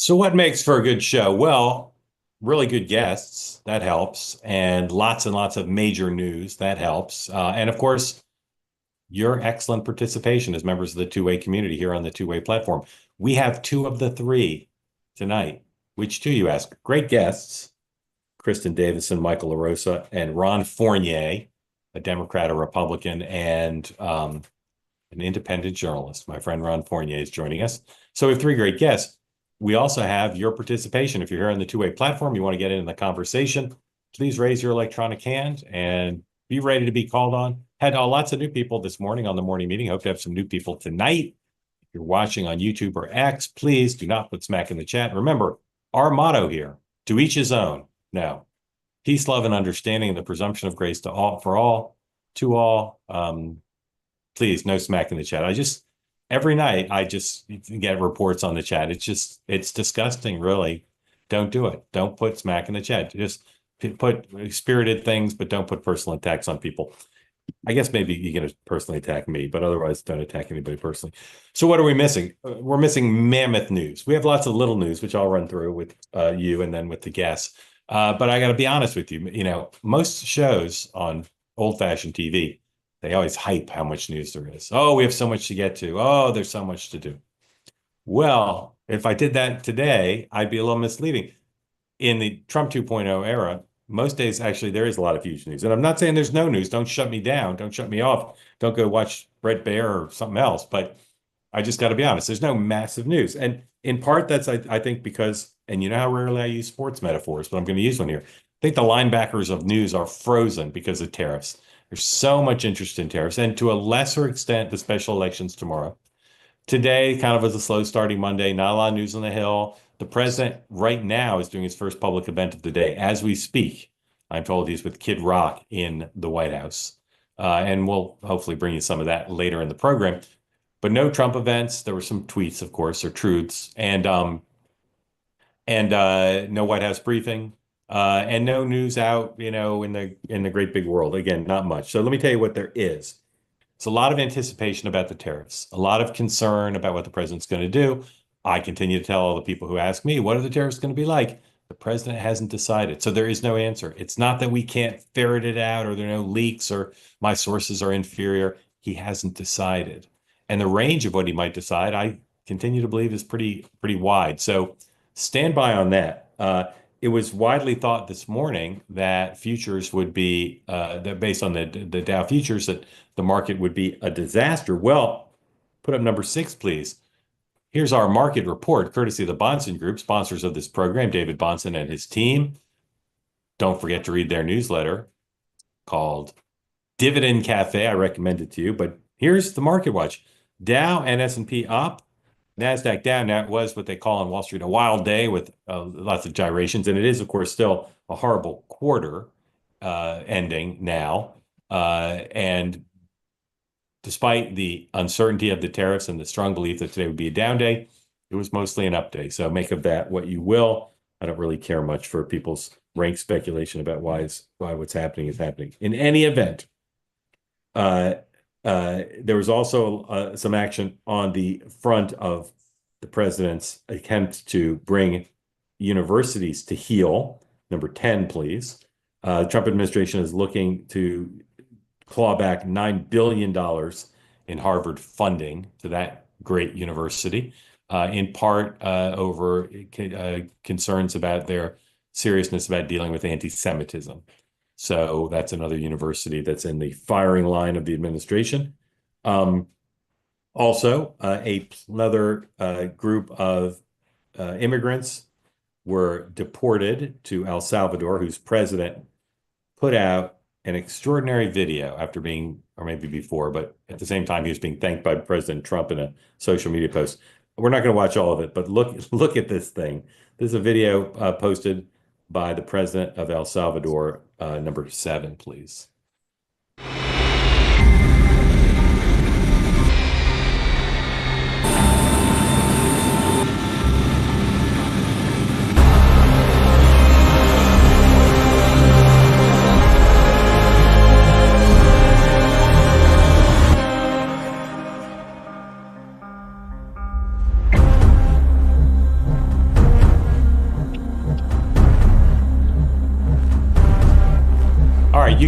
So what makes for a good show? Well, really good guests, that helps, and lots of major news, that helps. And of course, your excellent participation as members of the two-way community here on the two-way platform. We have two of the three tonight. Which two, you ask? Great guests, Kristen Davison, Michael LaRosa, and Ron Fournier, a Democrat, a Republican, and an independent journalist. My friend Ron Fournier is joining us. So we have three great guests. We also have your participation. If you're here on the two-way platform, you want to get in the conversation, please raise your electronic hand and be ready to be called on. Had lots of new people this morning on the morning meeting. Hope to have some new people tonight. If you're watching on YouTube or X, please do not put smack in the chat. Remember, our motto here, to each his own. No, peace, love, and understanding, and the presumption of grace to all, for all, to all. Please, no smack in the chat. Every night I just get reports on the chat. It's disgusting, really. Don't do it. Don't put smack in the chat. Just put spirited things, but don't put personal attacks on people. I guess maybe you can personally attack me, but otherwise don't attack anybody personally. So what are we missing? We're missing mammoth news. We have lots of little news, which I'll run through with you and then with the guests. But I got to be honest with you. Most shows on old-fashioned TV, they always hype how much news there is. Oh, we have so much to get to. Oh, there's so much to do. Well, if I did that today, I'd be a little misleading. In the Trump 2.0 era, most days, actually, there is a lot of huge news. And I'm not saying there's no news. Don't shut me down. Don't shut me off. Don't go watch Brett Baer or something else. But I just got to be honest. There's no massive news. And in part, that's, I think, because, and you know how rarely I use sports metaphors, but I'm going to use one here. I think the linebackers of news are frozen because of tariffs. There's so much interest in tariffs, and to a lesser extent, the special elections tomorrow. Today kind of was a slow starting Monday, not a lot of news on the Hill. The president right now is doing his first public event of the day as we speak. I'm told he's with Kid Rock in the White House. And we'll hopefully bring you some of that later in the program. But no Trump events. There were some tweets, of course, or truths, and no White House briefing. And no news out, in the great big world. Again, not much. So let me tell you what there is. It's a lot of anticipation about the tariffs, a lot of concern about what the president's going to do. I continue to tell all the people who ask me, what are the tariffs going to be like? The president hasn't decided. So there is no answer. It's not that we can't ferret it out or there are no leaks or my sources are inferior. He hasn't decided. And the range of what he might decide, I continue to believe, is pretty wide. So stand by on that. It was widely thought this morning that futures would be, that based on the Dow futures, that the market would be a disaster. Well, put up number 6, please. Here's our market report, courtesy of the Bahnsen Group, sponsors of this program, David Bahnsen and his team. Don't forget to read their newsletter called Dividend Cafe. I recommend it to you. But here's the market watch. Dow and S&P up. NASDAQ down. That was what they call on Wall Street a wild day with lots of gyrations. And it is, of course, still a horrible quarter ending now. And despite the uncertainty of the tariffs and the strong belief that today would be a down day, it was mostly an up day. So make of that what you will. I don't really care much for people's rank speculation about why what's happening is happening. In any event, there was also some action on the front of the president's attempt to bring universities to heel. Number 10, please. The Trump administration is looking to claw back $9 billion in Harvard funding to that great university, in part over concerns about their seriousness about dealing with anti-Semitism. So that's another university that's in the firing line of the administration. Also, another group of immigrants were deported to El Salvador, whose president put out an extraordinary video after being, or maybe before, but at the same time, he was being thanked by President Trump in a social media post. We're not going to watch all of it, but look at this thing. This is a video posted by the president of El Salvador, number 7, please.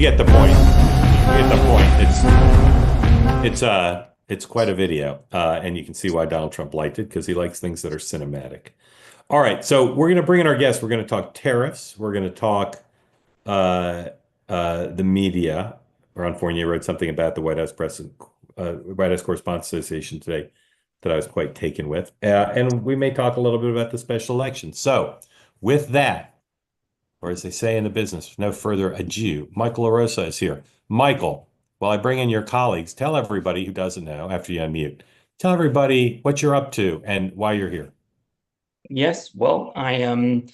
get the point. You get the point. It's quite a video, and you can see why Donald Trump liked it because he likes things that are cinematic. All right, so we're going to bring in our guests. We're going to talk tariffs. We're going to talk uh, the media. Ron Fournier wrote something about the White House Correspondents Association today that I was quite taken with, and we may talk a little bit about the special election. So, with that, or as they say in the business, no further ado, Michael LaRosa is here. Michael, while I bring in your colleagues, tell everybody who doesn't know after you unmute, tell everybody what you're up to and why you're here. Yes, well, I am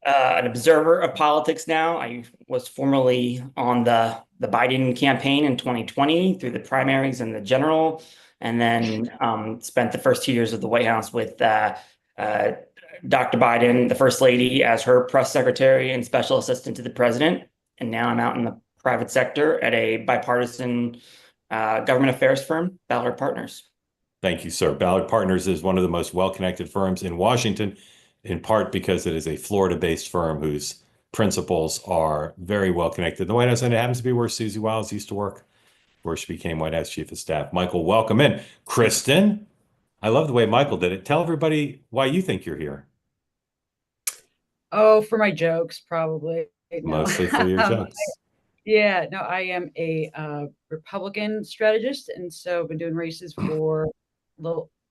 an observer of politics now. I was formerly on the Biden campaign in 2020 through the primaries and the general, and then spent the first 2 years of the White House with Dr. Biden, the First Lady, as her press secretary and special assistant to the president. And now I'm out in the private sector at a bipartisan government affairs firm, Ballard Partners. Thank you, sir. Ballard Partners is one of the most well-connected firms in Washington, in part because it is a Florida-based firm whose principals are very well-connected in the White House, and it happens to be where Susie Wiles used to work, where she became White House Chief of Staff. Michael, welcome in. Kristen, I love the way Michael did it. Tell everybody why you think you're here. Oh, for my jokes, probably. No. Mostly for your jokes. Yeah, no, I am a Republican strategist, and so I've been doing races for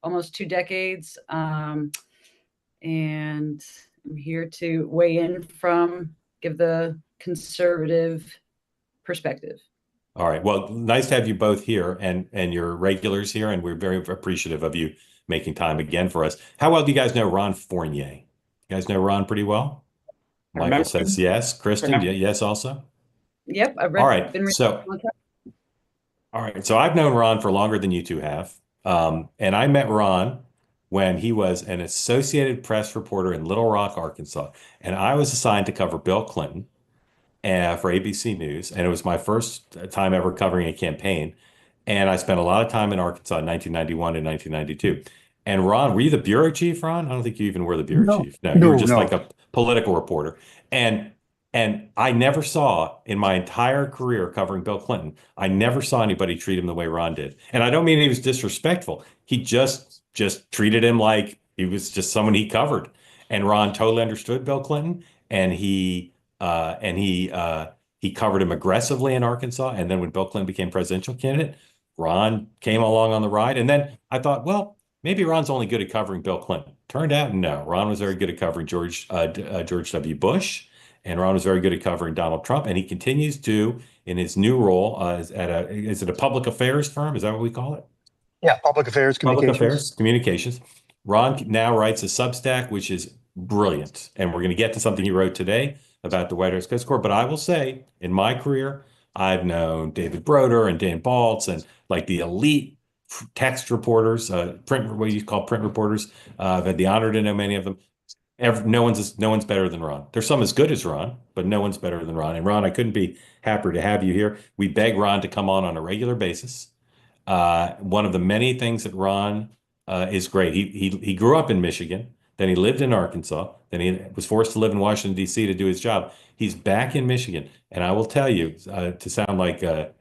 almost 2 decades, and I'm here to weigh in give the conservative perspective. All right. Well, nice to have you both here and your regulars here, and we're very appreciative of you making time again for us. How well do you guys know Ron Fournier? You guys know Ron pretty well? Michael says yes. Kristen, yes also? Yep, I've all right. So I've known Ron for longer than you two have. And I met Ron when he was an Associated Press reporter in Little Rock, Arkansas. And I was assigned to cover Bill Clinton for ABC News. And it was my first time ever covering a campaign. And I spent a lot of time in Arkansas in 1991 and 1992. And Ron, were you the bureau chief, Ron? I don't think you even were the bureau chief. No, you were just like a political reporter. And I never saw in my entire career covering Bill Clinton, I never saw anybody treat him the way Ron did. And I don't mean he was disrespectful. He just treated him like he was just someone he covered. And Ron totally understood Bill Clinton, and he covered him aggressively in Arkansas. And then when Bill Clinton became presidential candidate, Ron came along on the ride. And then I thought, well, maybe Ron's only good at covering Bill Clinton. Turned out, no. Ron was very good at covering George W. Bush. And Ron was very good at covering Donald Trump, and he continues to in his new role is it a public affairs firm? Is that what we call it? Yeah, public affairs communications. Ron now writes a Substack, which is brilliant, and we're going to get to something he wrote today about the White House Press Corps. But I will say, in my career, I've known David Broder and Dan Baltz and like the elite text reporters, what you call print reporters. I've had the honor to know many of them. No one's better than Ron. There's some as good as Ron, but no one's better than Ron. And Ron, I couldn't be happier to have you here. We beg Ron to come on a regular basis. One of the many things that Ron is great. He grew up in Michigan, then he lived in Arkansas, then he was forced to live in Washington, D.C. to do his job. He's back in Michigan, and I will tell you, to sound like a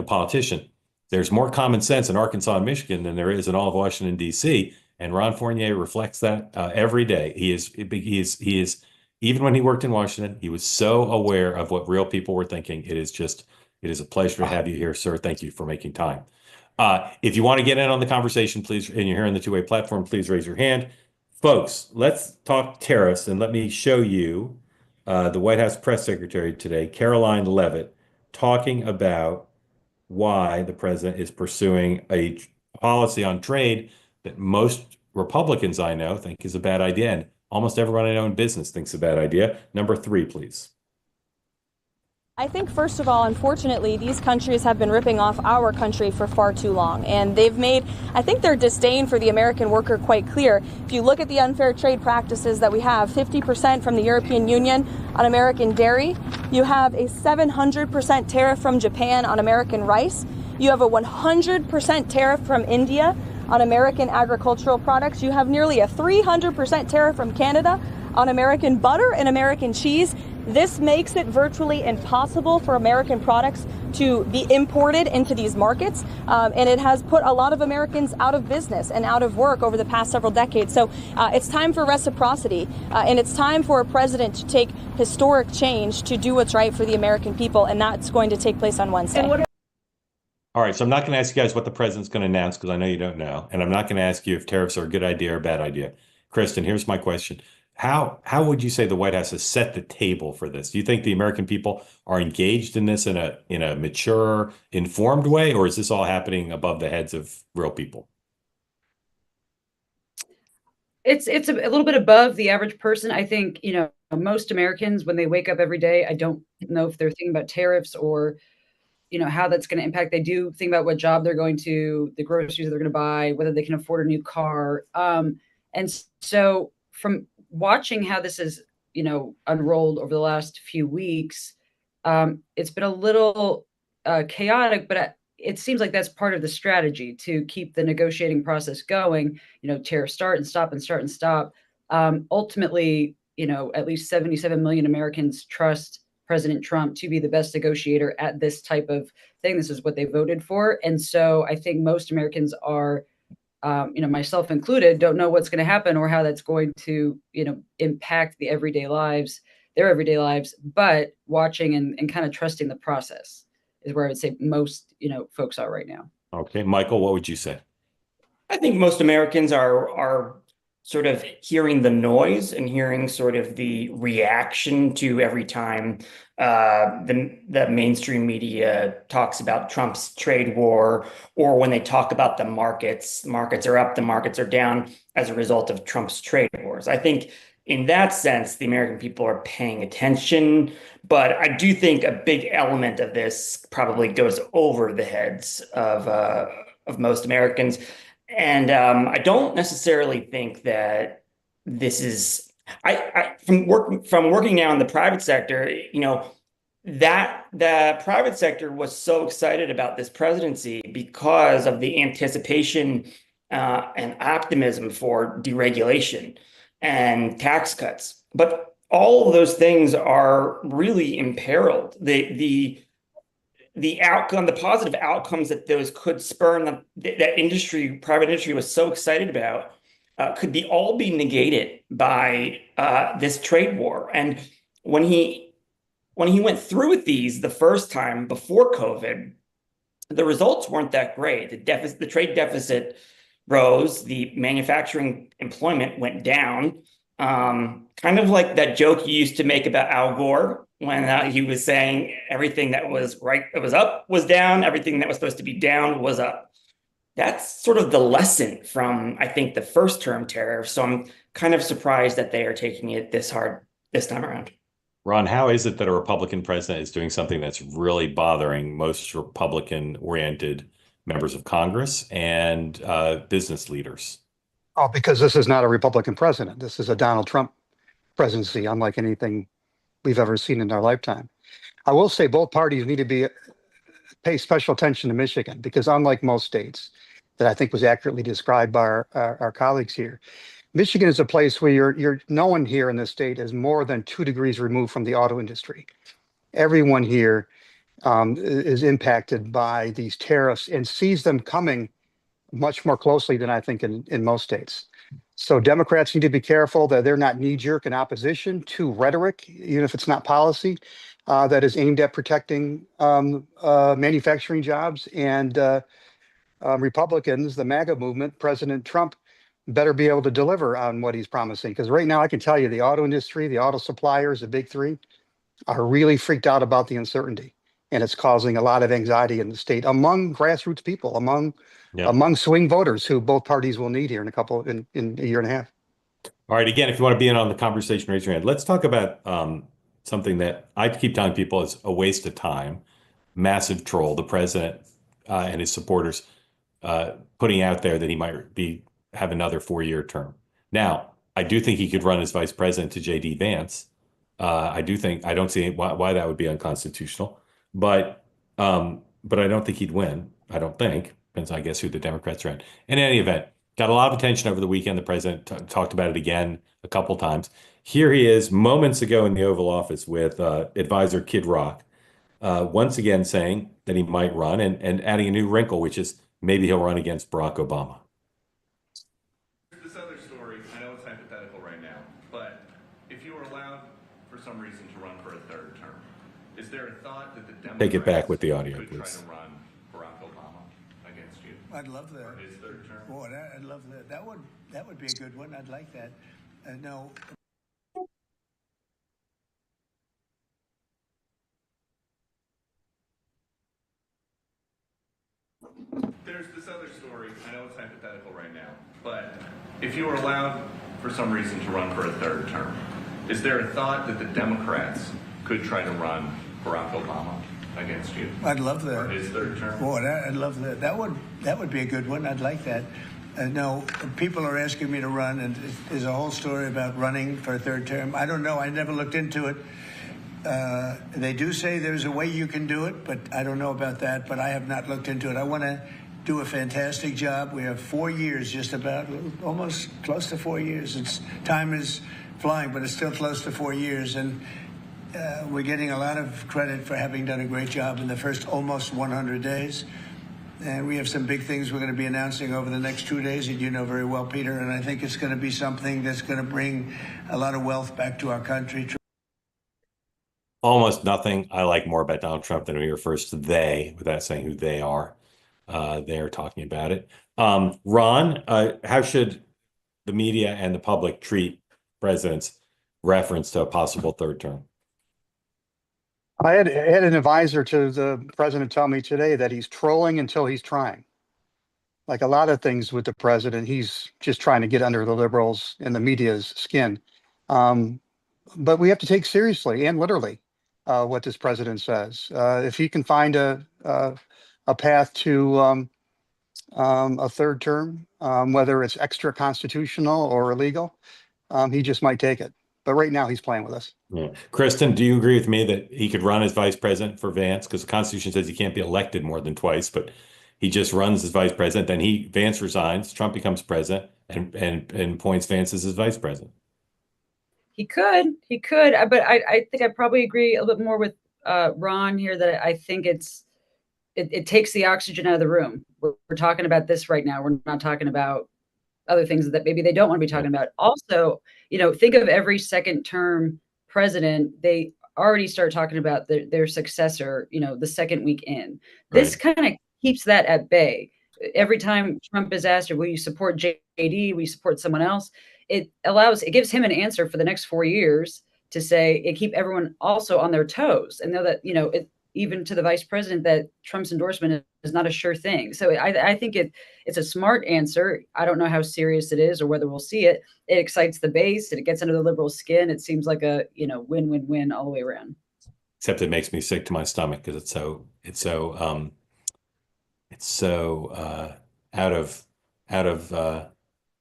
politician, there's more common sense in Arkansas and Michigan than there is in all of Washington, D.C. And Ron Fournier reflects that every day. He is even when he worked in Washington, he was so aware of what real people were thinking. It is a pleasure to have you here, sir. Thank you for making time. If you want to get in on the conversation, please, and you're here on the two-way platform, please raise your hand. Folks, let's talk tariffs, and let me show you the White House press secretary today, Caroline Leavitt, talking about why the president is pursuing a policy on trade that most Republicans I know think is a bad idea, and almost everyone I know in business thinks a bad idea. Number 3, please. I think, first of all, unfortunately, these countries have been ripping off our country for far too long. And they've made, I think, their disdain for the American worker quite clear. If you look at the unfair trade practices that we have, 50% from the European Union on American dairy. You have a 700% tariff from Japan on American rice. You have a 100% tariff from India on American agricultural products. You have nearly a 300% tariff from Canada on American butter and American cheese. This makes it virtually impossible for American products to be imported into these markets, and it has put a lot of Americans out of business and out of work over the past several decades. So it's time for reciprocity, and it's time for a president to take historic change to do what's right for the American people, and that's going to take place on Wednesday. All right, so I'm not going to ask you guys what the president's going to announce because I know you don't know, and I'm not going to ask you if tariffs are a good idea or a bad idea. Kristen, here's my question. How would you say the White House has set the table for this? Do you think the American people are engaged in this in a mature, informed way, or is this all happening above the heads of real people? It's a little bit above the average person. I think, most Americans, when they wake up every day, I don't know if they're thinking about tariffs or, how that's going to impact. They do think about what job they're going to, the groceries they're going to buy, whether they can afford a new car. And so from watching how this is, unrolled over the last few weeks, it's been a little chaotic, but it seems like that's part of the strategy to keep the negotiating process going. Tariffs start and stop and start and stop. Ultimately, at least 77 million Americans trust President Trump to be the best negotiator at this type of thing. This is what they voted for. And so I think most Americans are, myself included, don't know what's going to happen or how that's going to, impact their everyday lives, but watching and kind of trusting the process is where I would say most, folks are right now. Okay, Michael, what would you say? I think most Americans are sort of hearing the noise and hearing sort of the reaction to every time the mainstream media talks about Trump's trade war, or when they talk about the markets are up, the markets are down as a result of Trump's trade wars. I think in that sense, the American people are paying attention, but I do think a big element of this probably goes over the heads of most Americans. And I don't necessarily think that this is from working now in the private sector, that the private sector was so excited about this presidency because of the anticipation and optimism for deregulation and tax cuts. But all of those things are really imperiled. The outcome, the positive outcomes that those could spur, that private industry was so excited about, could all be negated by this trade war. And when he went through with these the first time before COVID, the results weren't that great. The trade deficit rose, the manufacturing employment went down. Kind of like that joke you used to make about Al Gore when he was saying everything that was right, that was up was down, everything that was supposed to be down was up. That's sort of the lesson from, I think, the first term tariff. So I'm kind of surprised that they are taking it this hard this time around. Ron, how is it that a Republican president is doing something that's really bothering most Republican-oriented members of Congress and business leaders? Oh, because this is not a Republican president. This is a Donald Trump presidency, unlike anything we've ever seen in our lifetime. I will say both parties need to pay special attention to Michigan, because unlike most states that I think was accurately described by our colleagues here, Michigan is a place where no one here in this state is more than 2 degrees removed from the auto industry. Everyone here is impacted by these tariffs and sees them coming much more closely than I think in most states. So Democrats need to be careful that they're not knee-jerk in opposition to rhetoric, even if it's not policy, that is aimed at protecting manufacturing jobs. And Republicans, the MAGA movement, President Trump, better be able to deliver on what he's promising. Because right now I can tell you the auto industry, the auto suppliers, the big three, are really freaked out about the uncertainty. And it's causing a lot of anxiety in the state among grassroots people, among swing voters who both parties will need here in a year and a half. All right. Again, if you want to be in on the conversation, raise your hand. Let's talk about something that I keep telling people is a waste of time. Massive troll, the president and his supporters putting out there that he might have another 4-year term. Now, I do think he could run as vice president to J.D. Vance. I don't see why that would be unconstitutional. But I don't think he'd win. I don't think. Depends, I guess, who the Democrats are in. In any event, got a lot of attention over the weekend. The president talked about it again a couple times. Here he is moments ago in the Oval Office with advisor Kid Rock, once again saying that he might run and adding a new wrinkle, which is maybe he'll run against Barack Obama. This other story, I know it's hypothetical right now, but if you were allowed for some reason to run for a third term, is there a thought that the Democrats Take it back with the audio, could try please. to run Barack Obama against you? I'd love that. For his third term? Boy, I'd love that. That would be a good one. I'd like that. No. There's this other story, I know it's hypothetical right now, but if you were allowed for some reason to run for a third term, is there a thought that the Democrats could try to run Barack Obama against you? I'd love For that. his third term? Boy, I'd love that. That would be a good one. I'd like that. No, people are asking me to run, and there's a whole story about running for a third term. I don't know. I never looked into it. They do say there's a way you can do it, but I don't know about that. But I have not looked into it. I want to do a fantastic job. We have 4 years, just about, almost close to 4 years. Time is flying, but it's still close to 4 years, and we're getting a lot of credit for having done a great job in the first almost 100 days. And we have some big things we're going to be announcing over the next 2 days, and you know very well, Peter, and I think it's going to be something that's going to bring a lot of wealth back to our country. Almost nothing I like more about Donald Trump than when he refers to they without saying who they are. They're talking about it. Ron, how should the media and the public treat president's reference to a possible third term? I had an advisor to the president tell me today that he's trolling until he's trying. Like a lot of things with the president, he's just trying to get under the liberals and the media's skin. But we have to take seriously and literally what this president says. If he can find a path to a third term, whether it's extra constitutional or illegal, he just might take it. But right now he's playing with us. Yeah. Kristen, do you agree with me that he could run as vice president for Vance? Because the Constitution says he can't be elected more than twice, but he just runs as vice president. Then Vance resigns, Trump becomes president, and appoints Vance as his vice president. He could, but I think I probably agree a little bit more with Ron here that I think it takes the oxygen out of the room. We're talking about this right now. We're not talking about other things that maybe they don't want to be talking about. Also, think of every second term president, they already start talking about their successor, the second week in. This kind of keeps that at bay. Every time Trump is asked, will you support JD? Will you support someone else? It gives him an answer for the next 4 years to say and keep everyone also on their toes and know that, even to the vice president, that Trump's endorsement is not a sure thing. So I think it's a smart answer. I don't know how serious it is or whether we'll see it. It excites the base and it gets under the liberal skin. It seems like a, win-win-win all the way around. Except it makes me sick to my stomach because it's so out of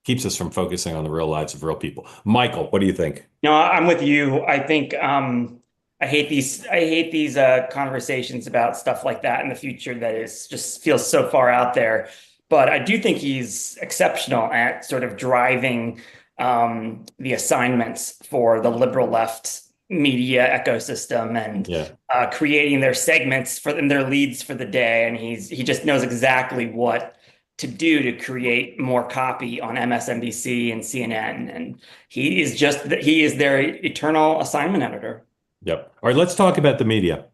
keeps us from focusing on the real lives of real people. Michael, what do you think? No, I'm with you. I think I hate these conversations about stuff like that in the future that just feels so far out there. But I do think he's exceptional at sort of driving the assignments for the liberal left media ecosystem and creating their segments and their leads for the day. And he just knows exactly what to do to create more copy on MSNBC and CNN. And he is their eternal assignment editor. Yep. All right, let's talk about the media.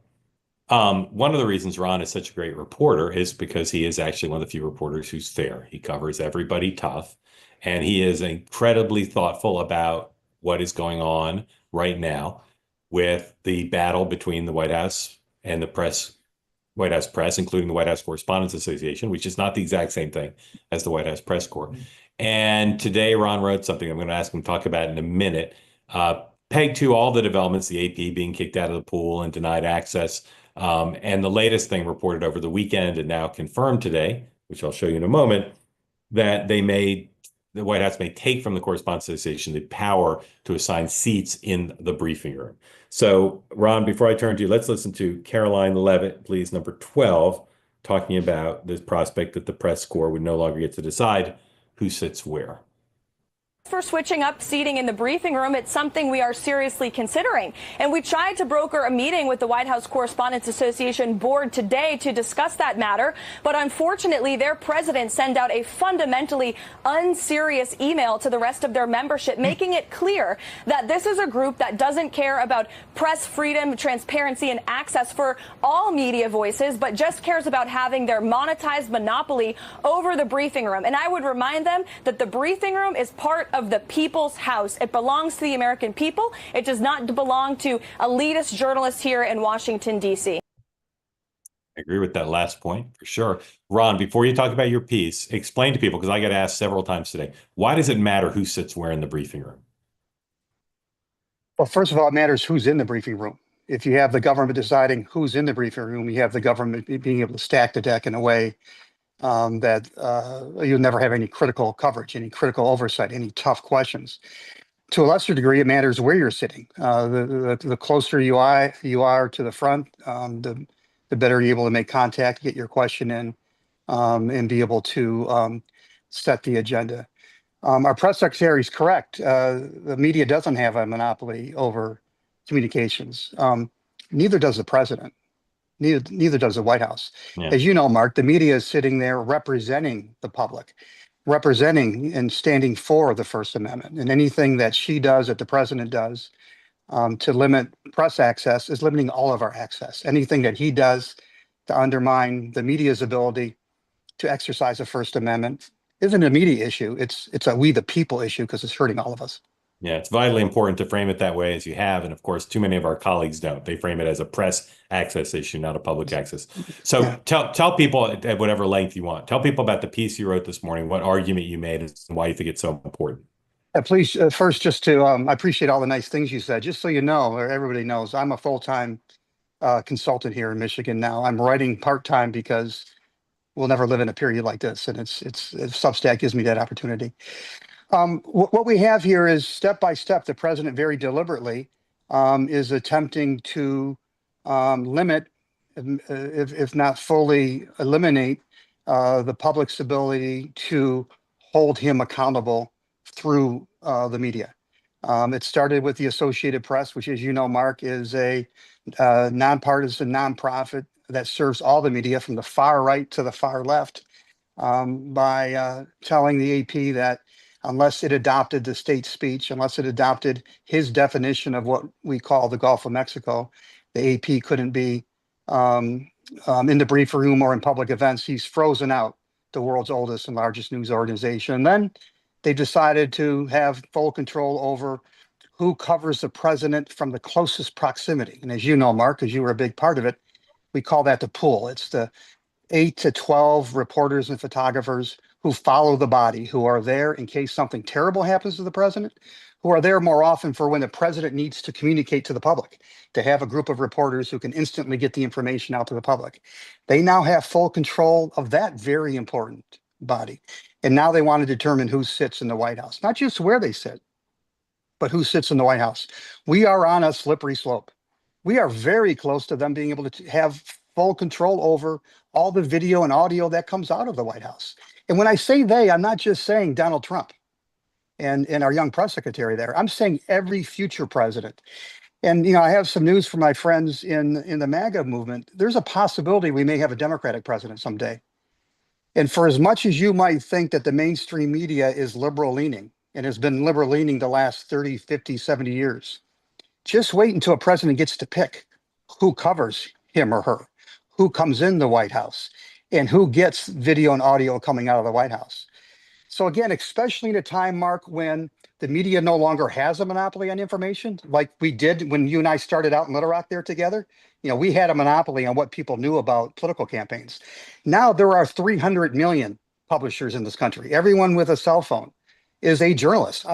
One of the reasons Ron is such a great reporter is because he is actually one of the few reporters who's fair. He covers everybody tough, and he is incredibly thoughtful about what is going on right now with the battle between the White House and the White House press, including the White House Correspondents Association, which is not the exact same thing as the White House Press Corps. And today, Ron wrote something I'm going to ask him to talk about in a minute, pegged to all the developments, the AP being kicked out of the pool and denied access. And the latest thing reported over the weekend and now confirmed today, which I'll show you in a moment, that the White House may take from the Correspondents Association the power to assign seats in the briefing room. So, Ron, before I turn to you, let's listen to Caroline Levitt, please, number 12, talking about the prospect that the press corps would no longer get to decide who sits where. for switching up seating in the briefing room. It's something we are seriously considering. And we tried to broker a meeting with the White House Correspondents Association board today to discuss that matter. But unfortunately, their president sent out a fundamentally unserious email to the rest of their membership, making it clear that this is a group that doesn't care about press freedom, transparency, and access for all media voices, but just cares about having their monetized monopoly over the briefing room. And I would remind them that the briefing room is part of the people's house. It belongs to the American people. It does not belong to elitist journalists here in Washington, D.C. I agree with that last point for sure. Ron, before you talk about your piece, explain to people, because I got asked several times today, why does it matter who sits where in the briefing room? Well, first of all, it matters who's in the briefing room. If you have the government deciding who's in the briefing room, you have the government being able to stack the deck in a way that you'll never have any critical coverage, any critical oversight, any tough questions. To a lesser degree, it matters where you're sitting. The closer you are to the front, the better you're able to make contact, get your question in, and be able to set the agenda. Our press secretary is correct. The media doesn't have a monopoly over communications. Neither does the president. Neither does the White House. Yeah. As you know, Mark, the media is sitting there representing the public, representing and standing for the First Amendment. And anything that she does, that the president does, to limit press access is limiting all of our access. Anything that he does to undermine the media's ability to exercise the First Amendment isn't a media issue. It's a we the people issue, because it's hurting all of us. Yeah, it's vitally important to frame it that way as you have. And of course, too many of our colleagues don't. They frame it as a press access issue, not a public access. So Yeah. tell people at whatever length you want. Tell people about the piece you wrote this morning, what argument you made, and why you think it's so important. Please, first, just to, I appreciate all the nice things you said. Just so you know, or everybody knows, I'm a full-time consultant here in Michigan now. I'm writing part-time because we'll never live in a period like this. And it's Substack gives me that opportunity. What we have here is step by step, the president very deliberately is attempting to limit, if not fully eliminate, the public's ability to hold him accountable through the media. It started with the Associated Press, which, as you know, Mark, is a nonpartisan nonprofit that serves all the media from the far right to the far left, by telling the AP that unless it adopted the state speech, unless it adopted his definition of what we call the Gulf of Mexico, the AP couldn't be in the briefing room or in public events. He's frozen out the world's oldest and largest news organization. And then they decided to have full control over who covers the president from the closest proximity. And as you know, Mark, because you were a big part of it, we call that the pool. It's the 8 to 12 reporters and photographers who follow the body, who are there in case something terrible happens to the president, who are there more often for when the president needs to communicate to the public, to have a group of reporters who can instantly get the information out to the public. They now have full control of that very important body. And now they want to determine who sits in the White House, not just where they sit, but who sits in the White House. We are on a slippery slope. We are very close to them being able to have full control over all the video and audio that comes out of the White House. And when I say they, I'm not just saying Donald Trump and our young press secretary there. I'm saying every future president. And, you know, I have some news for my friends in the MAGA movement. There's a possibility we may have a Democratic president someday. And for as much as you might think that the mainstream media is liberal leaning and has been liberal leaning the last 30, 50, 70 years, just wait until a president gets to pick who covers him or her, who comes in the White House, and who gets video and audio coming out of the White House. So again, especially in a time, Mark, when the media no longer has a monopoly on information, like we did when you and I started out in Little Rock there together. You know, we had a monopoly on what people knew about political campaigns. Now there are 300 million publishers in this country. Everyone with a cell phone is a journalist.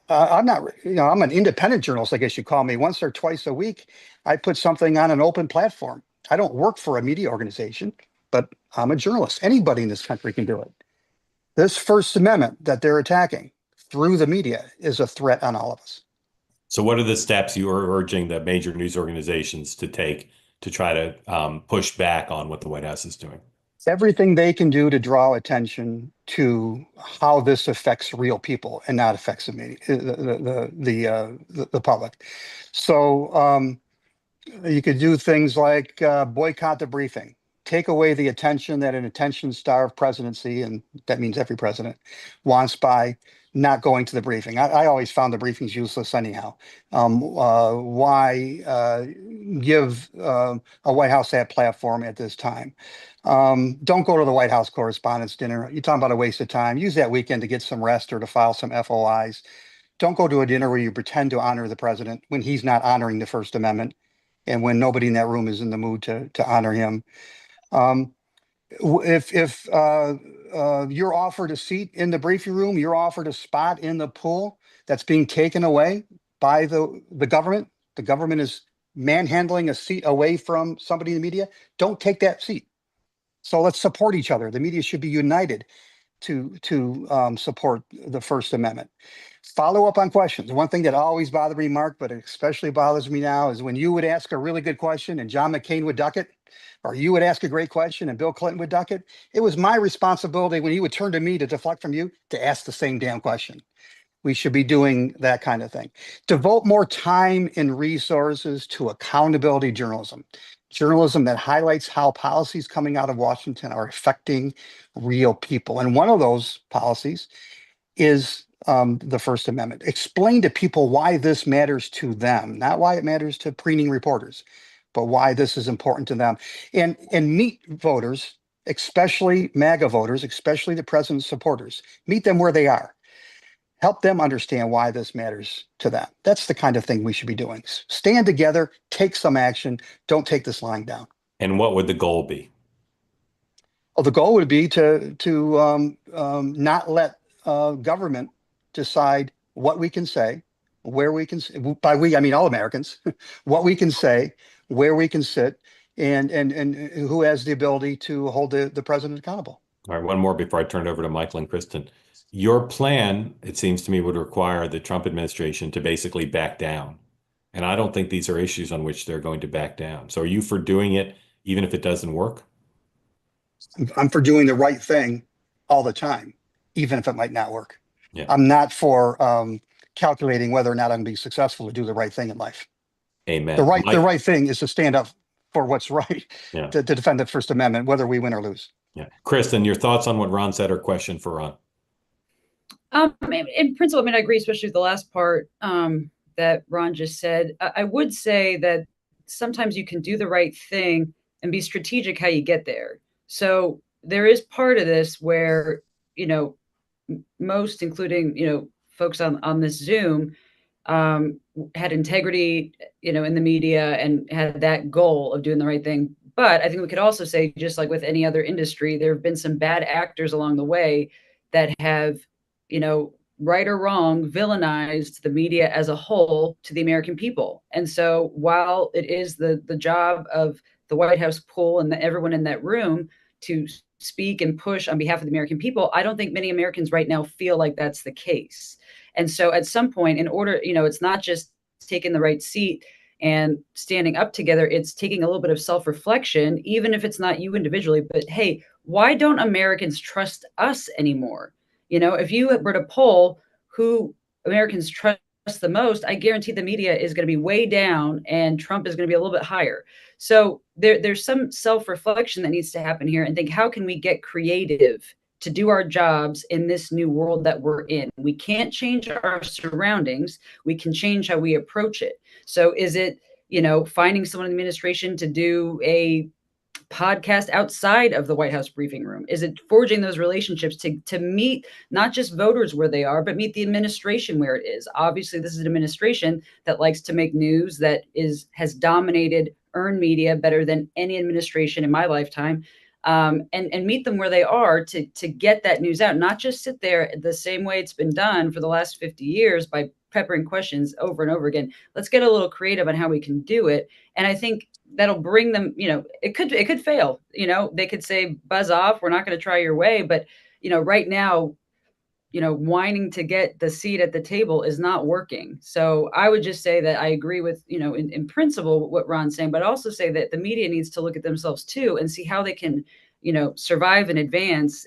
I'm not, you know, I'm an independent journalist, I guess you call me. Once or twice a week, I put something on an open platform. I don't work for a media organization, but I'm a journalist. Anybody in this country can do it. This First Amendment that they're attacking through the media is a threat on all of us. So what are the steps you are urging the major news organizations to take to try to push back on what the White House is doing? everything they can do to draw attention to how this affects real people and not affects the media, the public. So you could do things like boycott the briefing, take away the attention that an attention-starved presidency, and that means every president, wants by not going to the briefing. I always found the briefings useless anyhow. Why give a White House that platform at this time? Don't go to the White House Correspondents' Dinner. You're talking about a waste of time. Use that weekend to get some rest or to file some FOIs. Don't go to a dinner where you pretend to honor the president when he's not honoring the First Amendment and when nobody in that room is in the mood to honor him. If you're offered a seat in the briefing room, you're offered a spot in the pool that's being taken away by the government. The government is manhandling a seat away from somebody in the media. Don't take that seat. So let's support each other. The media should be united to support the First Amendment. Follow up on questions. One thing that always bothered me, Mark, but it especially bothers me now, is when you would ask a really good question and John McCain would duck it, or you would ask a great question and Bill Clinton would duck it. It was my responsibility when he would turn to me to deflect from you to ask the same damn question. We should be doing that kind of thing. Devote more time and resources to accountability journalism. Journalism that highlights how policies coming out of Washington are affecting real people. And one of those policies is the First Amendment. Explain to people why this matters to them, not why it matters to preening reporters, but why this is important to them. And meet voters, especially MAGA voters, especially the president's supporters. Meet them where they are. Help them understand why this matters to them. That's the kind of thing we should be doing. Stand together, take some action, don't take this lying down. And what would the goal be? Well, the goal would be to not let government decide what we can say, where we can, by we, I mean all Americans, what we can say, where we can sit, and who has the ability to hold the president accountable. All right, one more before I turn it over to Michael and Kristen. Your plan, it seems to me, would require the Trump administration to basically back down. And I don't think these are issues on which they're going to back down. So are you for doing it even if it doesn't work? I'm for doing the right thing all the time, even if it might not work. Yeah. I'm not for calculating whether or not I'm going to be successful to do the right thing in life. Amen. The right thing is to stand up for what's right, Yeah. to defend the First Amendment, whether we win or lose. Yeah. Kristen, your thoughts on what Ron said or question for Ron? In principle, I mean, I agree, especially with the last part that Ron just said. I would say that sometimes you can do the right thing and be strategic how you get there. So there is part of this where, most, including, folks on this Zoom, had integrity, in the media and had that goal of doing the right thing. But I think we could also say, just like with any other industry, there have been some bad actors along the way that have, right or wrong, villainized the media as a whole to the American people. And so while it is the job of the White House pool and everyone in that room to speak and push on behalf of the American people, I don't think many Americans right now feel like that's the case. And so at some point, in order, it's not just taking the right seat and standing up together, it's taking a little bit of self-reflection, even if it's not you individually, but hey, why don't Americans trust us anymore? If you were to poll who Americans trust the most, I guarantee the media is going to be way down and Trump is going to be a little bit higher. So there's some self-reflection that needs to happen here, and think, how can we get creative to do our jobs in this new world that we're in? We can't change our surroundings. We can change how we approach it. So is it, finding someone in the administration to do a podcast outside of the White House briefing room? Is it forging those relationships to meet not just voters where they are, but meet the administration where it is? Obviously, this is an administration that likes to make news, that has dominated earned media better than any administration in my lifetime. And meet them where they are to get that news out, not just sit there the same way it's been done for the last 50 years by peppering questions over and over again. Let's get a little creative on how we can do it. And I think that'll bring them, it could fail. They could say, buzz off, we're not going to try your way. But, right now, whining to get the seat at the table is not working. So I would just say that I agree with, in principle, what Ron's saying, but also say that the media needs to look at themselves too and see how they can, survive and advance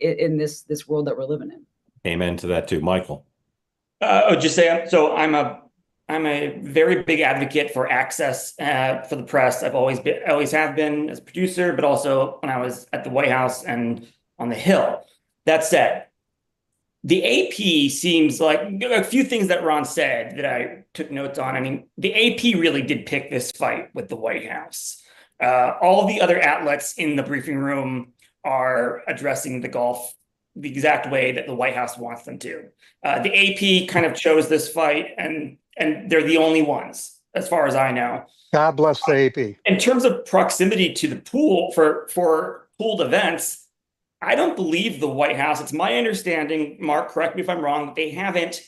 in this world that we're living in. Amen to that too, Michael. Just say so. I'm a very big advocate for access for the press. I always have been as a producer, but also when I was at the White House and on the Hill. That said, the AP seems like a few things that Ron said that I took notes on. I mean, the AP really did pick this fight with the White House. All the other outlets in the briefing room are addressing the Gulf the exact way that the White House wants them to. The AP kind of chose this fight, and they're the only ones, as far as I know. God bless the AP. In terms of proximity to the pool for pooled events, I don't believe the White House. It's my understanding, Mark, correct me if I'm wrong, they haven't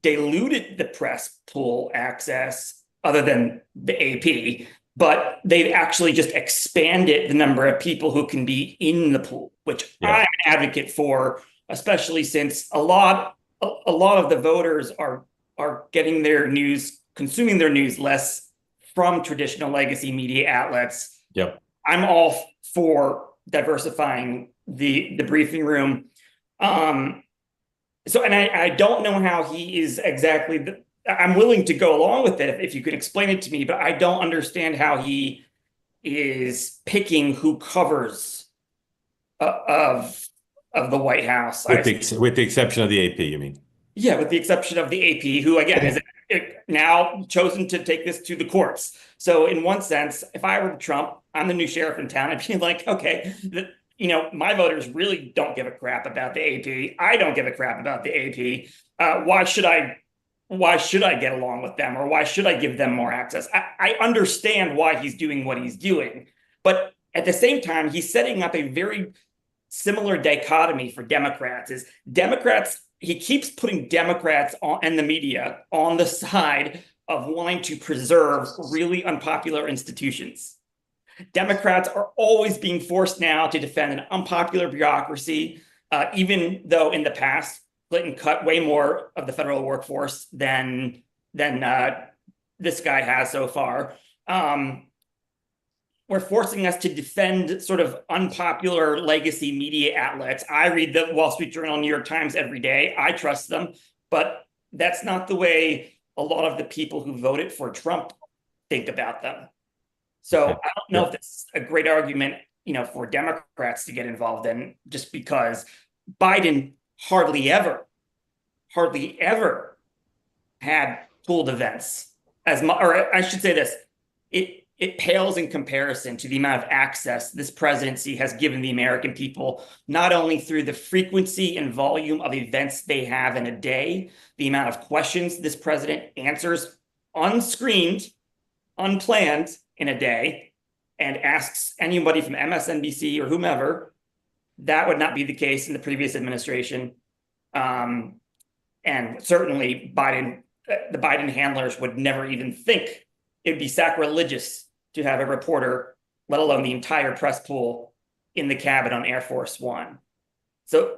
diluted the press pool access other than the AP, but they've actually just expanded the number of people who can be in the pool, which I'm an advocate for, especially since a lot of the voters are getting their news, consuming their news less from traditional legacy media outlets. Yep. I'm all for diversifying the briefing room. So, and I don't know how he is exactly, I'm willing to go along with it if you could explain it to me, but I don't understand how he is picking who covers of the White House. With the exception of the AP, you mean? Yeah, with the exception of the AP, who again is now chosen to take this to the courts. So in one sense, if I were Trump, I'm the new sheriff in town, I'd be like, okay, my voters really don't give a crap about the AP. I don't give a crap about the AP. Why should I get along with them, or why should I give them more access? I understand why he's doing what he's doing, but at the same time, he's setting up a very similar dichotomy for Democrats. He keeps putting Democrats and the media on the side of wanting to preserve really unpopular institutions. Democrats are always being forced now to defend an unpopular bureaucracy, even though in the past, Clinton cut way more of the federal workforce than this guy has so far. We're forcing us to defend sort of unpopular legacy media outlets. I read the Wall Street Journal, New York Times every day. I trust them, but that's not the way a lot of the people who voted for Trump think about them. So I don't know if that's a great argument, for Democrats to get involved in, just because Biden hardly ever had pooled events or I should say this, it pales in comparison to the amount of access this presidency has given the American people, not only through the frequency and volume of events they have in a day, the amount of questions this president answers unscreened, unplanned in a day, and asks anybody from MSNBC or whomever. That would not be the case in the previous administration. And certainly the Biden handlers would never even think it'd be sacrilegious to have a reporter, let alone the entire press pool, in the cabin on Air Force One. So,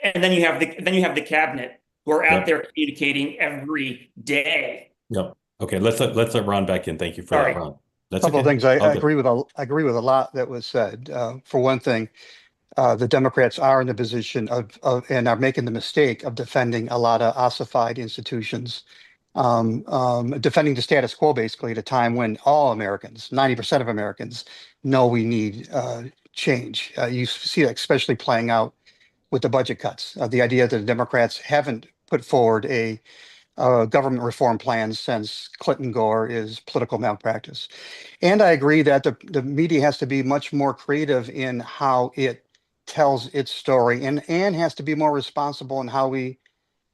and then you have the cabinet who are out there communicating every day. Yep. Okay, let's let Ron back in. Thank you for that, Ron. That's a couple of things I Okay. agree with. I agree with a lot that was said. For one thing, the Democrats are in the position of and are making the mistake of defending a lot of ossified institutions, defending the status quo basically at a time when all Americans, 90% of Americans, know we need change. You see that especially playing out with the budget cuts. The idea that the Democrats haven't put forward a government reform plan since Clinton Gore is political malpractice. And I agree that the media has to be much more creative in how it tells its story and has to be more responsible in how we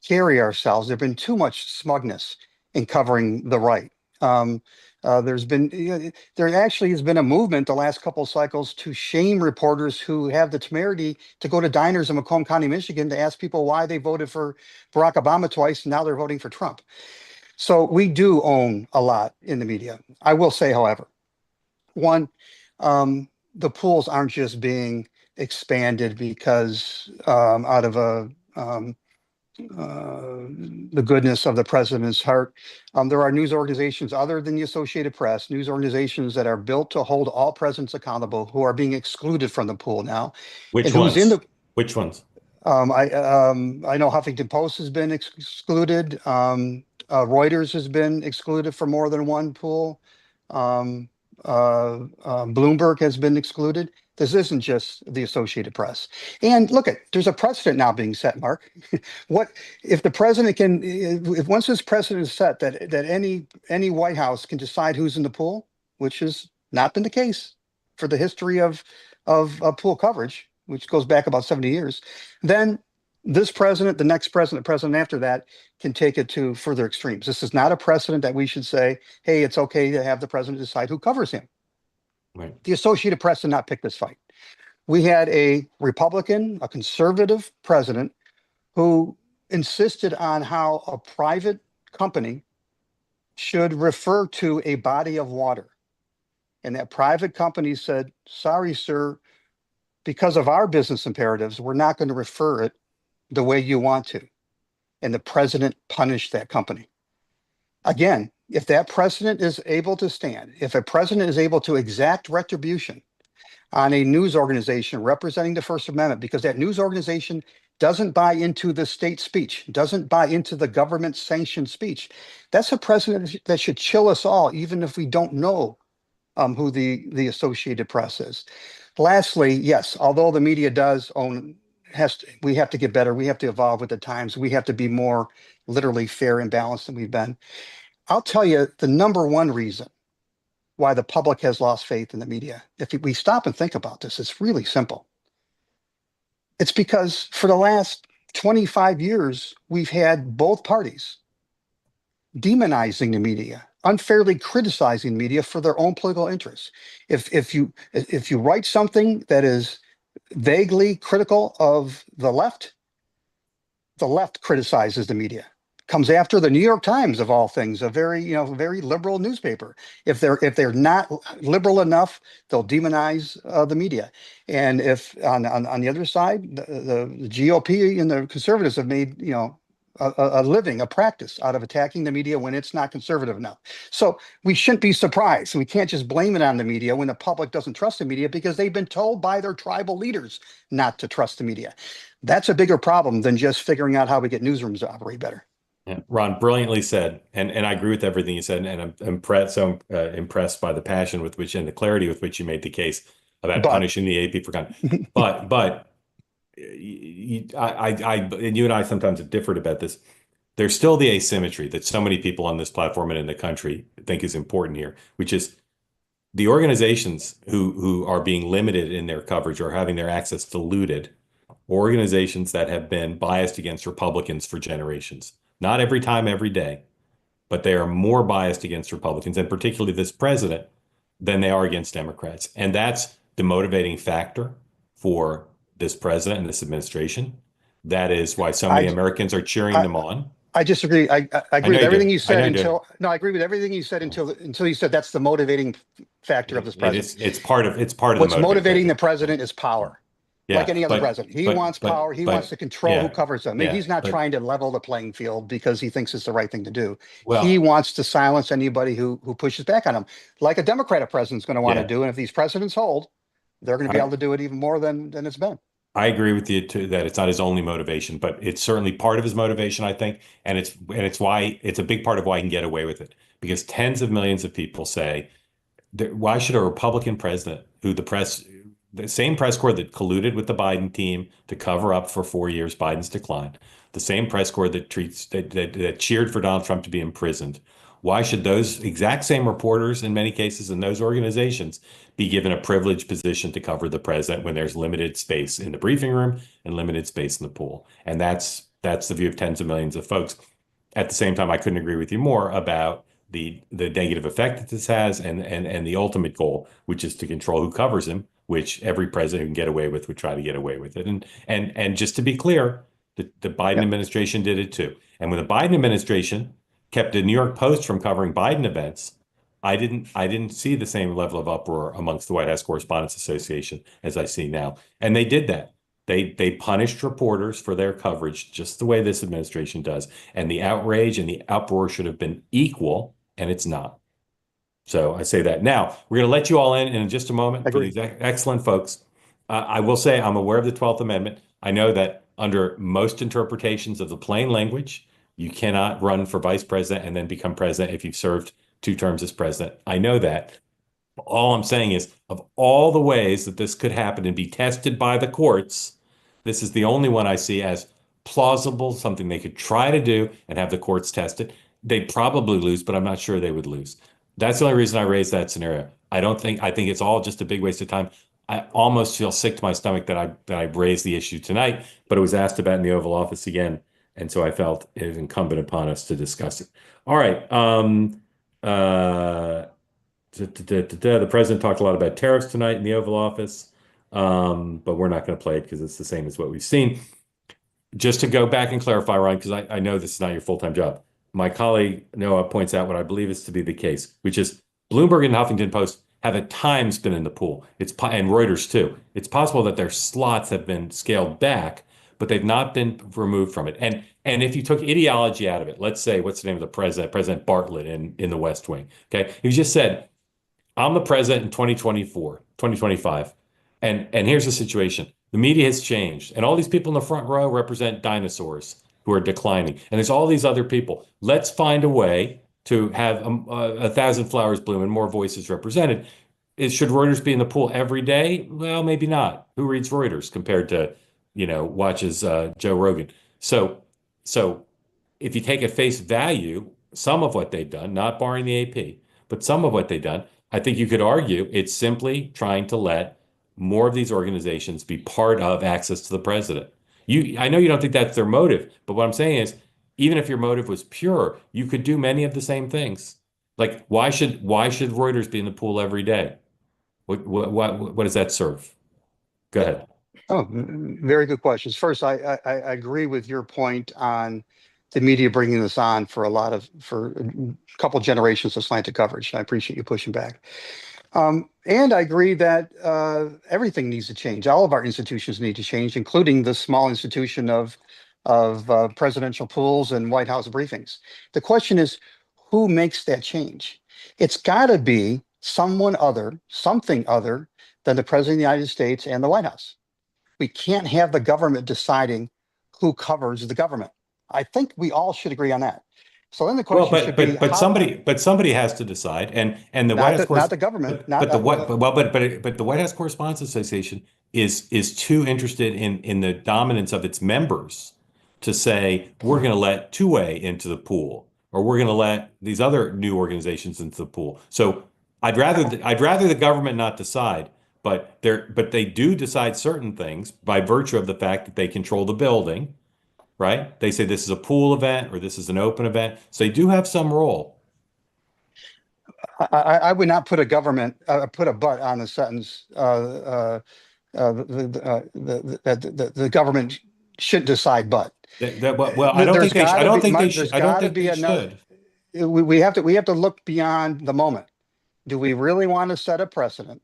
carry ourselves. There's been too much smugness in covering the right. There actually has been a movement the last couple of cycles to shame reporters who have the temerity to go to diners in Macomb County, Michigan, to ask people why they voted for Barack Obama twice, and now they're voting for Trump. So we do own a lot in the media. I will say, however, one, the pools aren't just being expanded because out of a the goodness of the president's heart. There are news organizations other than the Associated Press, news organizations that are built to hold all presidents accountable who are being excluded from the pool now. Which And who's in ones? the Which ones? I know Huffington Post has been excluded. Reuters has been excluded for more than one pool. Bloomberg has been excluded. This isn't just the Associated Press. And look, there's a precedent now being set, Mark. What if the president can, if once this precedent is set that any White House can decide who's in the pool, which has not been the case for the history of pool coverage, which goes back about 70 years, then this president, the next president, the president after that can take it to further extremes. This is not a precedent that we should say, hey, it's okay to have the president decide who covers him. Right. The Associated Press did not pick this fight. We had a Republican, a conservative president who insisted on how a private company should refer to a body of water. And that private company said, sorry, sir, because of our business imperatives, we're not going to refer it the way you want to. And the president punished that company. Again, if that president is able to stand, if a president is able to exact retribution on a news organization representing the First Amendment, because that news organization doesn't buy into the state speech, doesn't buy into the government sanctioned speech, that's a president that should chill us all, even if we don't know who the Associated Press is. Lastly, yes, although the media does own, we have to get better. We have to evolve with the times. We have to be more literally fair and balanced than we've been. I'll tell you the number one reason why the public has lost faith in the media. If we stop and think about this, it's really simple. It's because for the last 25 years, we've had both parties demonizing the media, unfairly criticizing media for their own political interests. If you write something that is vaguely critical of the left criticizes the media. Comes after the New York Times, of all things, a very liberal newspaper. If they're not liberal enough, they'll demonize the media. And if on the other side, the GOP and the conservatives have made a living, a practice out of attacking the media when it's not conservative enough. So we shouldn't be surprised. We can't just blame it on the media when the public doesn't trust the media because they've been told by their tribal leaders not to trust the media. That's a bigger problem than just figuring out how we get newsrooms to operate better. Yeah, Ron, brilliantly said, and I agree with everything you said, and I'm impressed by the passion with which and the clarity with which you made the case about punishing the AP for content. But and you and I sometimes have differed about this. There's still the asymmetry that so many people on this platform and in the country think is important here, which is the organizations who are being limited in their coverage or having their access diluted, organizations that have been biased against Republicans for generations. Not every time, every day, but they are more biased against Republicans, and particularly this president, than they are against Democrats. And that's the motivating factor for this president and this administration. That is why so many Americans are cheering them on. I disagree. I agree with everything you said I agree with everything you said until you said that's the motivating factor of this president. It's part of what's motivating the president is power. Yeah, like any other president. He wants power. He wants to control who covers him. He's not trying to level the playing field because he thinks it's the right thing to do. Well, he wants to silence anybody who pushes back on him, like a Democratic president's going to want to do. And if these presidents hold, they're going to be able to do it even more than it's been. I agree with you too, that it's not his only motivation, but it's certainly part of his motivation, I think. And it's why it's a big part of why he can get away with it, because tens of millions of people say, why should a Republican president who the same press corps that colluded with the Biden team to cover up for 4 years Biden's decline, the same press corps that that cheered for Donald Trump to be imprisoned, why should those exact same reporters in many cases in those organizations be given a privileged position to cover the president when there's limited space in the briefing room and limited space in the pool? And that's the view of tens of millions of folks. At the same time, I couldn't agree with you more about the negative effect that this has and the ultimate goal, which is to control who covers him, which every president who can get away with would try to get away with it. And just to be clear, the Biden administration did it too. And when the Biden administration kept the New York Post from covering Biden events, I didn't see the same level of uproar amongst the White House Correspondents Association as I see now. And they did that. They punished reporters for their coverage, just the way this administration does. And the outrage and the uproar should have been equal, and it's not. So I say that. Now, we're going to let you all in just a moment for Agreed. these excellent folks. I will say I'm aware of the 12th Amendment. I know that under most interpretations of the plain language, you cannot run for vice president and then become president if you've served 2 terms as president. I know that. All I'm saying is, of all the ways that this could happen and be tested by the courts, this is the only one I see as plausible, something they could try to do and have the courts test it. They'd probably lose, but I'm not sure they would lose. That's the only reason I raised that scenario. I think it's all just a big waste of time. I almost feel sick to my stomach that I raised the issue tonight, but it was asked about in the Oval Office again, and so I felt it was incumbent upon us to discuss it. All right. The president talked a lot about tariffs tonight in the Oval Office, but we're not going to play it because it's the same as what we've seen. Just to go back and clarify, Ryan, because I know this is not your full-time job. My colleague Noah points out what I believe is to be the case, which is Bloomberg and Huffington Post have at times been in the pool. And Reuters too. It's possible that their slots have been scaled back, but they've not been removed from it. And if you took ideology out of it, let's say, what's the name of the president? President Bartlett in the West Wing. Okay, he just said, I'm the president in 2024, 2025. And here's the situation. The media has changed. And all these people in the front row represent dinosaurs who are declining. And there's all these other people. Let's find a way to have 1,000 flowers bloom and more voices represented. Should Reuters be in the pool every day? Well, maybe not. Who reads Reuters compared to, watches Joe Rogan? So if you take at face value some of what they've done, not barring the AP, but some of what they've done, I think you could argue it's simply trying to let more of these organizations be part of access to the president. I know you don't think that's their motive, but what I'm saying is, even if your motive was pure, you could do many of the same things. Like, why should Reuters be in the pool every day? What does that serve? Go ahead. Oh, very good questions. First, I agree with your point on the media bringing this on for a couple generations of slanted coverage. I appreciate you pushing back. And I agree that everything needs to change. All of our institutions need to change, including the small institution of presidential pools and White House briefings. The question is, who makes that change? It's got to be something other than the President of the United States and the White House. We can't have the government deciding who covers the government. I think we all should agree on that. So then the question should be, but somebody has to decide, and the White House, not the government, but the White House Correspondents Association is too interested in the dominance of its members to say we're going to let two-way into the pool, or we're going to let these other new organizations into the pool. So I'd rather the government not decide, but they do decide certain things by virtue of the fact that they control the building. Right? They say this is a pool event or this is an open event. So they do have some role. I would not put a but on the sentence. The government should decide, but. I don't think they should. We have to look beyond the moment. Do we really want to set a precedent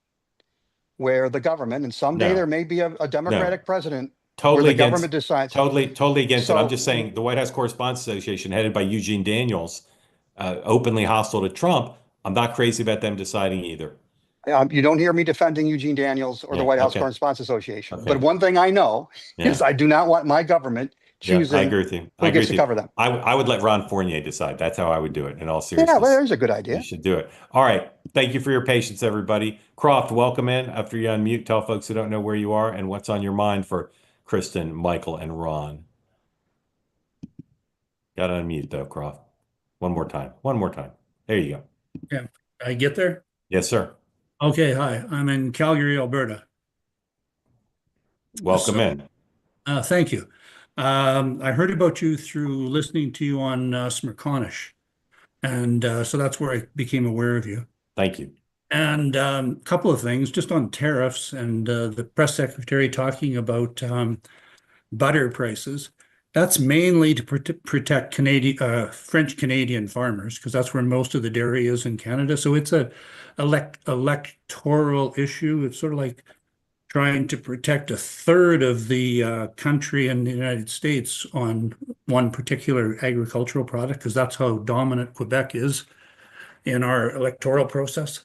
where the government, and someday there may be a Democratic president, totally where the against, government decides. Totally against it. I'm just saying the White House Correspondents Association, headed by Eugene Daniels, openly hostile to Trump. I'm not crazy about them deciding either. You don't hear me defending Eugene Daniels or the White House Correspondents Association. Okay. But one thing I know is I do not want my government choosing I agree with you. who gets to cover them. I would let Ron Fournier decide. That's how I would do it, in all seriousness. Yeah, well, there's a good idea. You should do it. All right. Thank you for your patience, everybody. Croft, welcome in. After you unmute, tell folks who don't know where you are and what's on your mind for Kristen, Michael, and Ron. Got to unmute, though, Croft. One more time. There you go. Yeah, I get there? Yes, sir. Okay, hi. I'm in Calgary, Alberta. Welcome in. Thank you. I heard about you through listening to you on Smerconish. And so that's where I became aware of you. Thank you. And a couple of things just on tariffs and the press secretary talking about butter prices. That's mainly to protect French Canadian farmers, because that's where most of the dairy is in Canada. So it's a electoral issue. It's sort of like trying to protect a third of the country in the United States on one particular agricultural product, because that's how dominant Quebec is in our electoral process.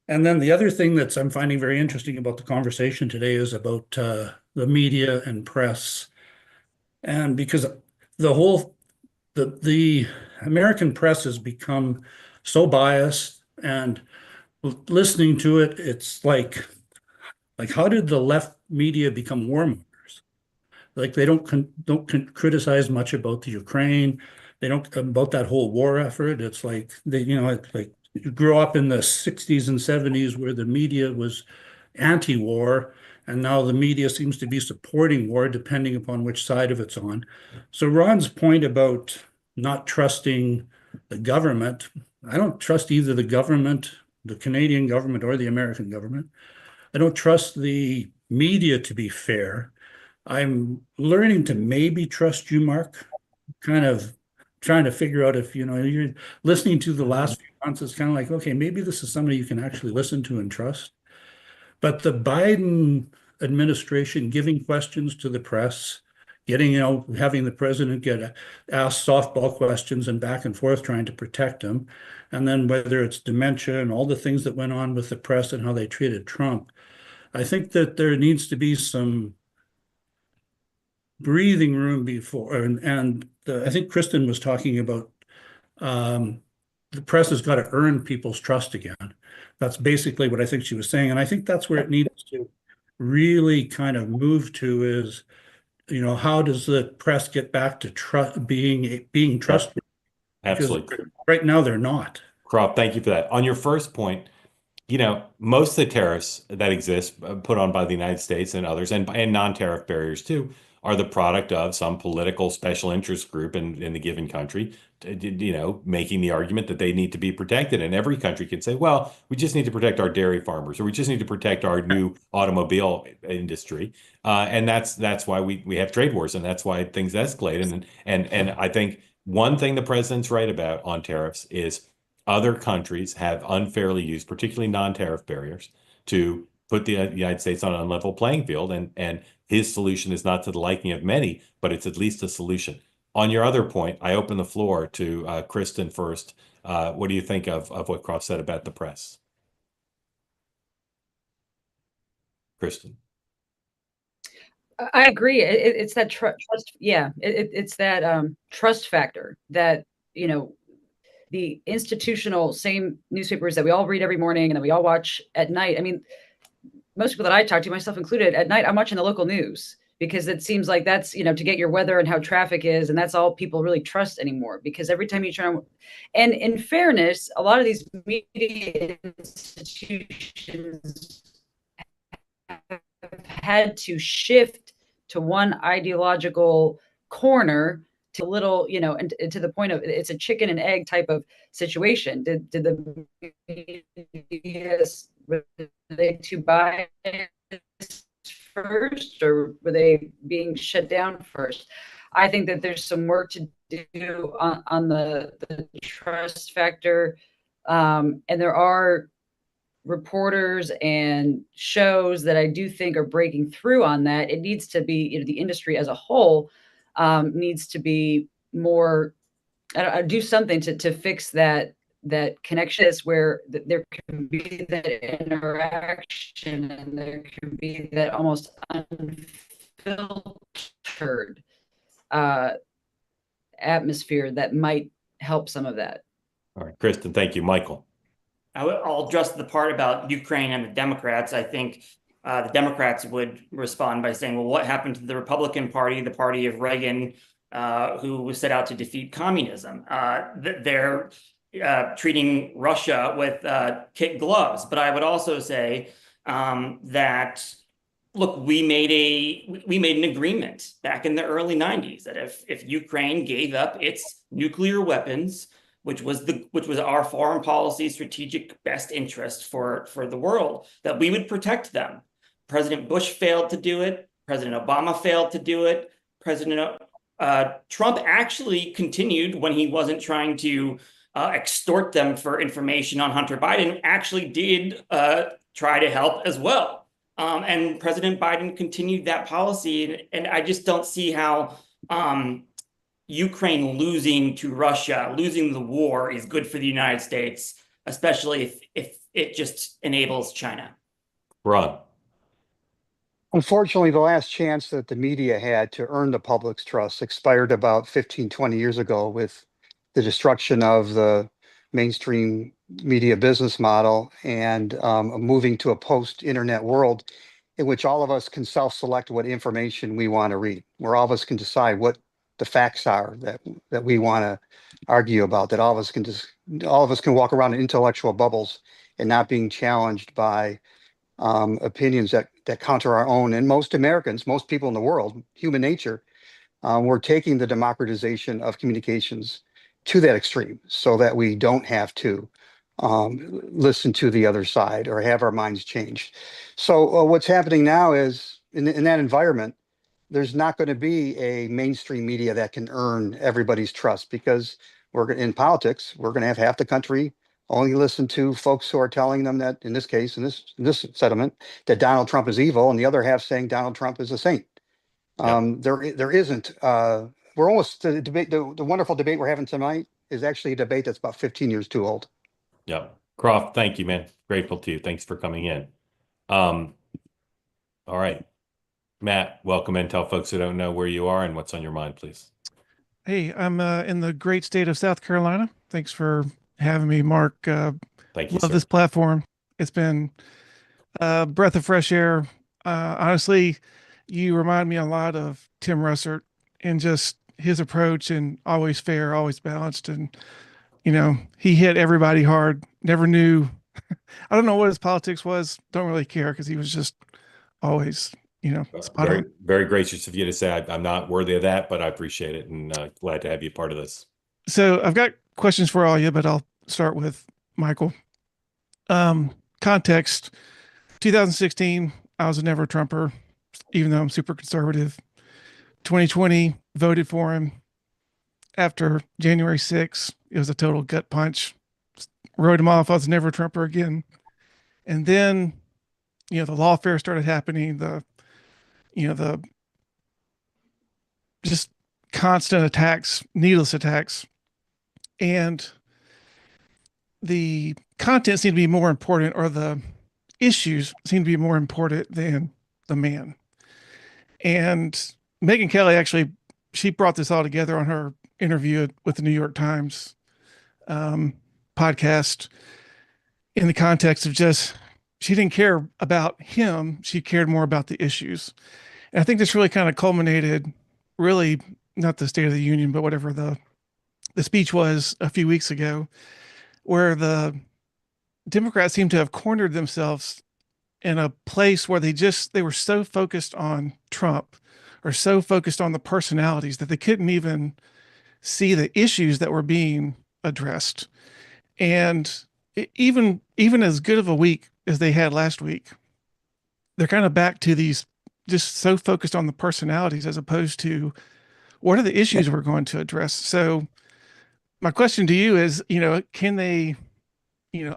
And then the other thing that I'm finding very interesting about the conversation today is about the media and press. And because the American press has become so biased, and listening to it, it's like how did the left media become warmongers? Like they don't criticize much about the Ukraine. They don't about that whole war effort. It's like it's like you grew up in the 60s and 70s where the media was anti-war, and now the media seems to be supporting war depending upon which side of it's on. So Ron's point about not trusting the government, I don't trust either the government, the Canadian government, or the American government. I don't trust the media to be fair. I'm learning to maybe trust you, Mark, kind of trying to figure out if, you're listening to the last few months, it's kind of like, okay, maybe this is somebody you can actually listen to and trust. But the Biden administration giving questions to the press, having the president get asked softball questions and back and forth trying to protect him. And then whether it's dementia and all the things that went on with the press and how they treated Trump, I think that there needs to be some breathing room before. And I think Kristen was talking about the press has got to earn people's trust again. That's basically what I think she was saying. And I think that's where it needs to really kind of move to is, how does the press get back to being trustworthy? Absolutely. Because right now they're not. Crop, thank you for that. On your first point, most of the tariffs that exist put on by the United States and others, and non-tariff barriers too, are the product of some political special interest group in the given country, making the argument that they need to be protected. And every country can say, well, we just need to protect our dairy farmers, or we just need to protect our new automobile industry. And that's why we have trade wars, and that's why things escalate. And I think one thing the president's right about on tariffs is other countries have unfairly used, particularly non-tariff barriers, to put the United States on an unlevel playing field. And his solution is not to the liking of many, but it's at least a solution. On your other point, I open the floor to Kristen first. What do you think of what Croft said about the press? Kristen. I agree. It's that trust. Yeah, it's that trust factor that, the institutional same newspapers that we all read every morning and that we all watch at night. I mean, most people that I talk to, myself included, at night, I'm watching the local news because it seems like that's, to get your weather and how traffic is. And that's all people really trust anymore, because every time you turn on, and in fairness, a lot of these media institutions have had to shift to one ideological corner to a little, and to the point of it's a chicken and egg type of situation. Did the were they to buy first, or were they being shut down first? I think that there's some work to do on the trust factor, and there are reporters and shows that I do think are breaking through on that. It needs to be, the industry as a whole needs to be more, do something to fix that connection, is where there can be that interaction and there can be that almost unfiltered atmosphere that might help some of that. All right, Kristen, thank you. Michael. I'll address the part about Ukraine and the Democrats. I think the Democrats would respond by saying, well, what happened to the Republican Party, the party of Reagan, who was set out to defeat communism? They're treating Russia with kid gloves. But I would also say that, look, we made an agreement back in the early 90s that if Ukraine gave up its nuclear weapons, which was our foreign policy strategic best interest for the world, that we would protect them. President Bush failed to do it. President Obama failed to do it. President Trump actually continued, when he wasn't trying to extort them for information on Hunter Biden, actually did try to help as well. And President Biden continued that policy. And I just don't see how Ukraine losing to Russia, losing the war is good for the United States, especially if it just enables China. Ron. Unfortunately, the last chance that the media had to earn the public's trust expired about 15, 20 years ago with the destruction of the mainstream media business model and moving to a post-internet world in which all of us can self-select what information we want to read, where all of us can decide what the facts are that we want to argue about, that all of us can walk around in intellectual bubbles and not being challenged by opinions that counter our own. And most Americans, most people in the world, human nature, we're taking the democratization of communications to that extreme so that we don't have to listen to the other side or have our minds changed. So what's happening now is in that environment, there's not going to be a mainstream media that can earn everybody's trust, because in politics, we're going to have half the country only listen to folks who are telling them that, in this case, in this settlement, that Donald Trump is evil, and the other half saying Donald Trump is a saint. There isn't. We're almost the debate. The wonderful debate we're having tonight is actually a debate that's about 15 years too old. Yeah. Croft, thank you, man. Grateful to you. Thanks for coming in. All right. Matt, welcome in. Tell folks who don't know where you are and what's on your mind, please. Hey, I'm in the great state of South Carolina. Thanks for having me, Mark. Thank you, love sir. this platform. It's been a breath of fresh air. Honestly, you remind me a lot of Tim Russert and just his approach, and always fair, always balanced. And, he hit everybody hard, never knew. I don't know what his politics was. Don't really care, because he was just always, spot Very, on. very gracious of you to say I'm not worthy of that, but I appreciate it, and glad to have you part of this. So I've got questions for all of you, but I'll start with Michael. Context, 2016, I was a never Trumper, even though I'm super conservative. 2020, voted for him. After January 6th, it was a total gut punch. Wrote him off. I was never Trumper again. And then, the lawfare started happening. The just constant attacks, needless attacks. And the content seemed to be more important, or the issues seemed to be more important than the man. And Megyn Kelly, actually, she brought this all together on her interview with the New York Times podcast, in the context of just, she didn't care about him. She cared more about the issues. And I think this really kind of culminated, really not the State of the Union, but whatever the speech was a few weeks ago, where the Democrats seem to have cornered themselves in a place where they were so focused on Trump, or so focused on the personalities, that they couldn't even see the issues that were being addressed. And even as good of a week as they had last week, they're kind of back to these, just so focused on the personalities, as opposed to what are the issues we're going to address. So my question to you is, can they,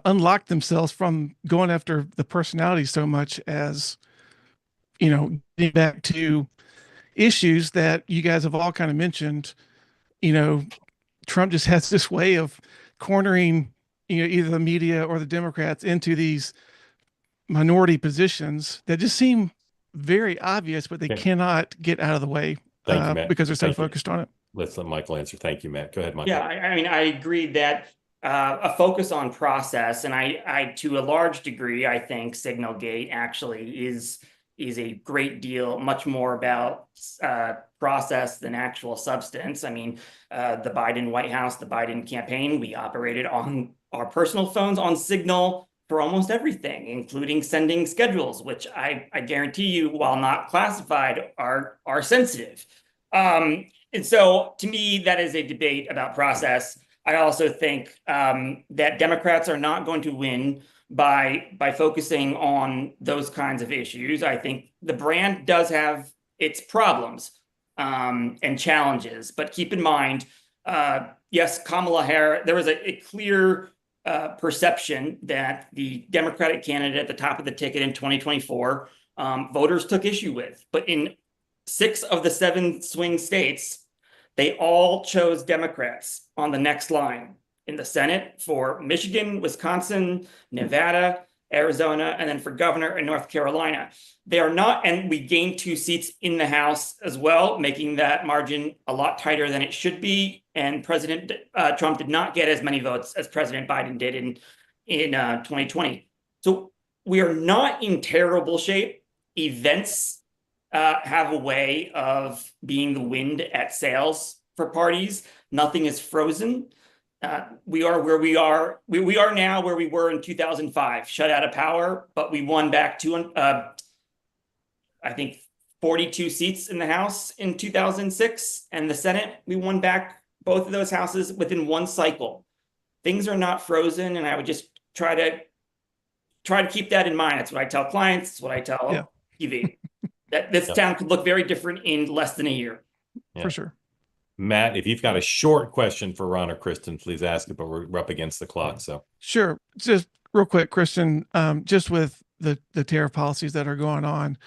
unlock themselves from going after the personalities so much as, getting back to issues that you guys have all kind of mentioned? Trump just has this way of cornering, either the media or the Democrats into these minority positions that just seem very obvious, but they cannot get out of the way because they're so focused on it. Let's let Michael answer. Thank you, Matt. Go ahead, Michael. Yeah, I mean, I agree that a focus on process, and I to a large degree, I think Signalgate actually is a great deal, much more about process than actual substance. I mean, the Biden White House, the Biden campaign, we operated on our personal phones on Signal for almost everything, including sending schedules, which I guarantee you, while not classified, are sensitive. And so to me, that is a debate about process. I also think that Democrats are not going to win by focusing on those kinds of issues. I think the brand does have its problems and challenges, but keep in mind, yes, Kamala Harris, there was a clear perception that the Democratic candidate at the top of the ticket in 2024 voters took issue with. But in 6 of the 7 swing states, they all chose Democrats on the next line in the Senate for Michigan, Wisconsin, Nevada, Arizona, and then for governor in North Carolina. They are not, and we gained 2 seats in the House as well, making that margin a lot tighter than it should be. And President Trump did not get as many votes as President Biden did in 2020. So we are not in terrible shape. Events have a way of being the wind at sails for parties. Nothing is frozen. We are where we are. We are now where we were in 2005, shut out of power, but we won back I think 42 seats in the House in 2006, and the Senate, we won back both of those houses within 1 cycle. Things are not frozen, and I would just try to keep that in mind. That's what I tell clients. It's what I tell TV. That this town could look very different in less than a year. For sure. Matt, if you've got a short question for Ron or Kristen, please ask it, but we're up against the clock. So Sure. Just real quick, Kristen, just with the tariff policies that are going on,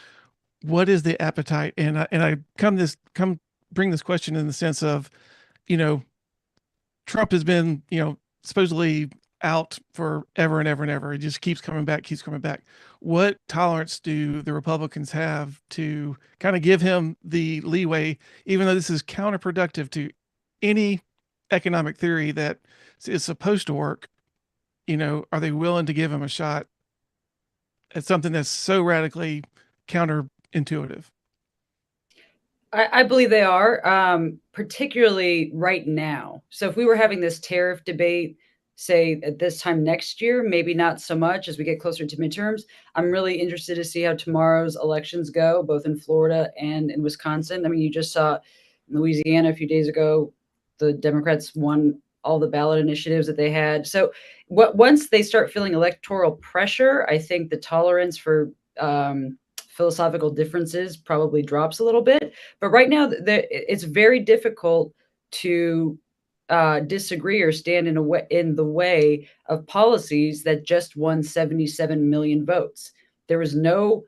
what is the appetite? And I bring this question in the sense of, Trump has been, supposedly out forever and ever and ever. It just keeps coming back. What tolerance do the Republicans have to kind of give him the leeway, even though this is counterproductive to any economic theory that is supposed to work? Are they willing to give him a shot at something that's so radically counterintuitive? I believe they are, particularly right now. So if we were having this tariff debate, say at this time next year, maybe not so much as we get closer to midterms. I'm really interested to see how tomorrow's elections go, both in Florida and in Wisconsin. I mean, you just saw in Louisiana a few days ago, the Democrats won all the ballot initiatives that they had. So once they start feeling electoral pressure, I think the tolerance for philosophical differences probably drops a little bit. But right now, it's very difficult to disagree or stand in the way of policies that just won 77 million votes. There was no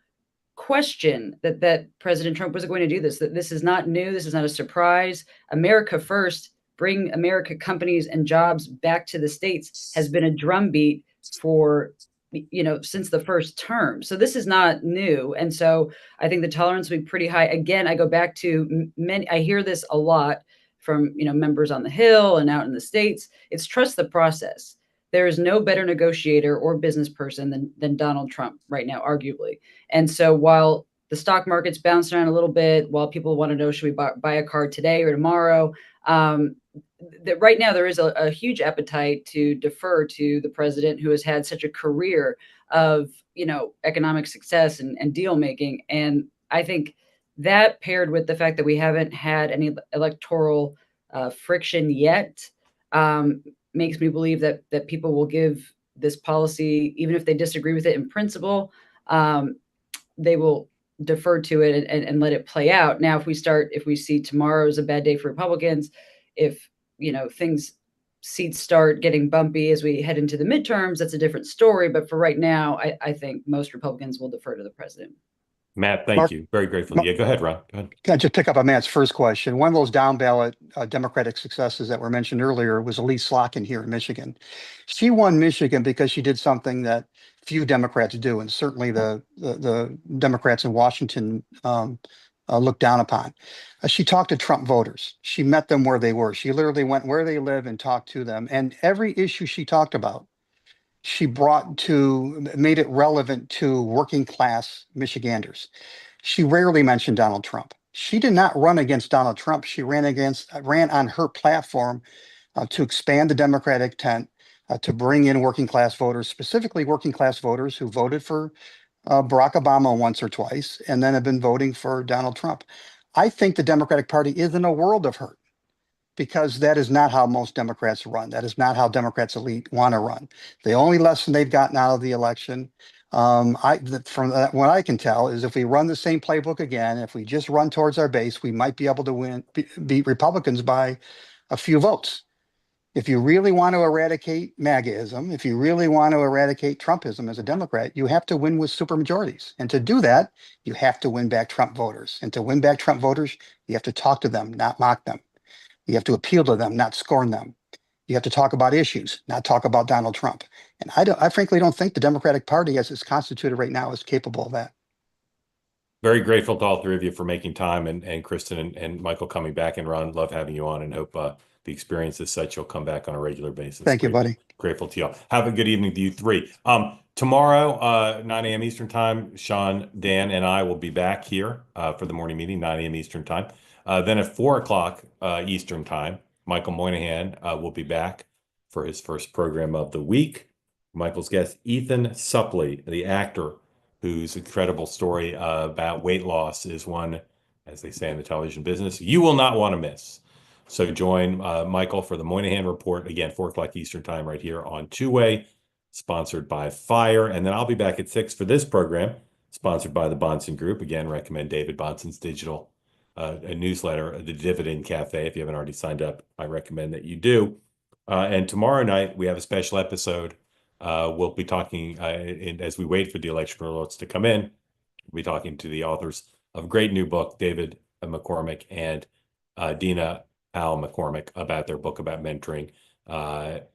question that President Trump was going to do this, that this is not new. This is not a surprise. America first, bring America companies and jobs back to the states has been a drumbeat for since the first term. So this is not new. And so I think the tolerance will be pretty high. Again, I go back to I hear this a lot from, members on the Hill and out in the States. It's trust the process. There is no better negotiator or business person than Donald Trump right now, arguably. And so while the stock market's bounced around a little bit, while people want to know, should we buy a car today or tomorrow? That right now there is a huge appetite to defer to the president, who has had such a career of economic success and deal making. And I think that, paired with the fact that we haven't had any electoral friction yet, makes me believe that people will give this policy, even if they disagree with it in principle, they will defer to it and let it play out. Now, if we see tomorrow is a bad day for Republicans, if seats start getting bumpy as we head into the midterms, that's a different story. But for right now, I think most Republicans will defer to the president. Matt, thank you. Very grateful. Yeah, go ahead, Ron. Go ahead. Can I just pick up on Matt's first question? One of those down ballot Democratic successes that were mentioned earlier was Elise Slotkin here in Michigan. She won Michigan because she did something that few Democrats do, and certainly the Democrats in Washington looked down upon. She talked to Trump voters. She met them where they were. She literally went where they live and talked to them. And every issue she talked about, she made it relevant to working class Michiganders. She rarely mentioned Donald Trump. She did not run against Donald Trump. She ran on her platform to expand the Democratic tent, to bring in working class voters, specifically working class voters who voted for Barack Obama once or twice and then have been voting for Donald Trump. I think the Democratic Party is in a world of hurt, because that is not how most Democrats run. That is not how Democrats elite want to run. The only lesson they've gotten out of the election, from what I can tell, is if we run the same playbook again, if we just run towards our base, we might be able to beat Republicans by a few votes. If you really want to eradicate MAGAism, if you really want to eradicate Trumpism as a Democrat, you have to win with supermajorities. And to do that, you have to win back Trump voters. And to win back Trump voters, you have to talk to them, not mock them. You have to appeal to them, not scorn them. You have to talk about issues, not talk about Donald Trump. And I frankly don't think the Democratic Party, as it's constituted right now, is capable of that. Very grateful to all three of you for making time, and Kristen and Michael coming back, and Ron, love having you on, and hope the experience is such you'll come back on a regular basis. Thank you, buddy. Grateful to y'all. Have a good evening to you three. Tomorrow, 9 a.m. Eastern time, Sean, Dan, and I will be back here for the morning meeting, 9 a.m. Eastern time. Then at 4 o'clock Eastern time, Michael Moynihan will be back for his first program of the week. Michael's guest, Ethan Suplee, the actor, whose incredible story about weight loss is one, as they say in the television business, you will not want to miss. So join Michael for the Moynihan Report, again, 4 o'clock Eastern time right here on Two-Way, sponsored by Fire. And then I'll be back at 6 for this program, sponsored by the Bonson Group. Again, recommend David Bonson's digital a newsletter, the Dividend Cafe. If you haven't already signed up, I recommend that you do. And tomorrow night, we have a special episode. We'll be talking, as we wait for the election results to come in, we'll be talking to the authors of a great new book, David McCormick and Dina Al McCormick, about their book about mentoring.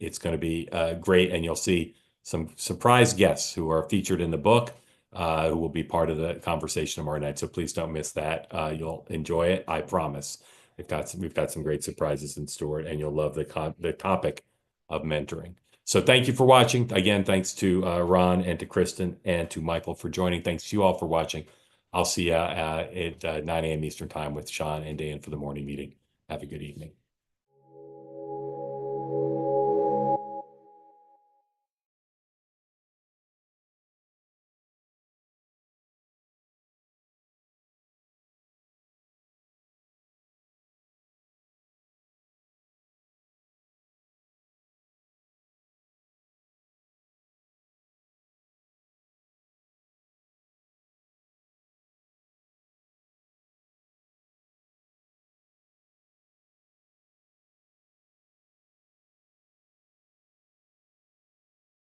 It's going to be great, and you'll see some surprise guests who are featured in the book, who will be part of the conversation tomorrow night. So please don't miss that. You'll enjoy it, I promise. We've got some great surprises in store, and you'll love the topic of mentoring. So thank you for watching. Again, thanks to Ron and to Kristen and to Michael for joining. Thanks to you all for watching. I'll see you at 9 a.m. Eastern time with Sean and Dan for the morning meeting. Have a good evening.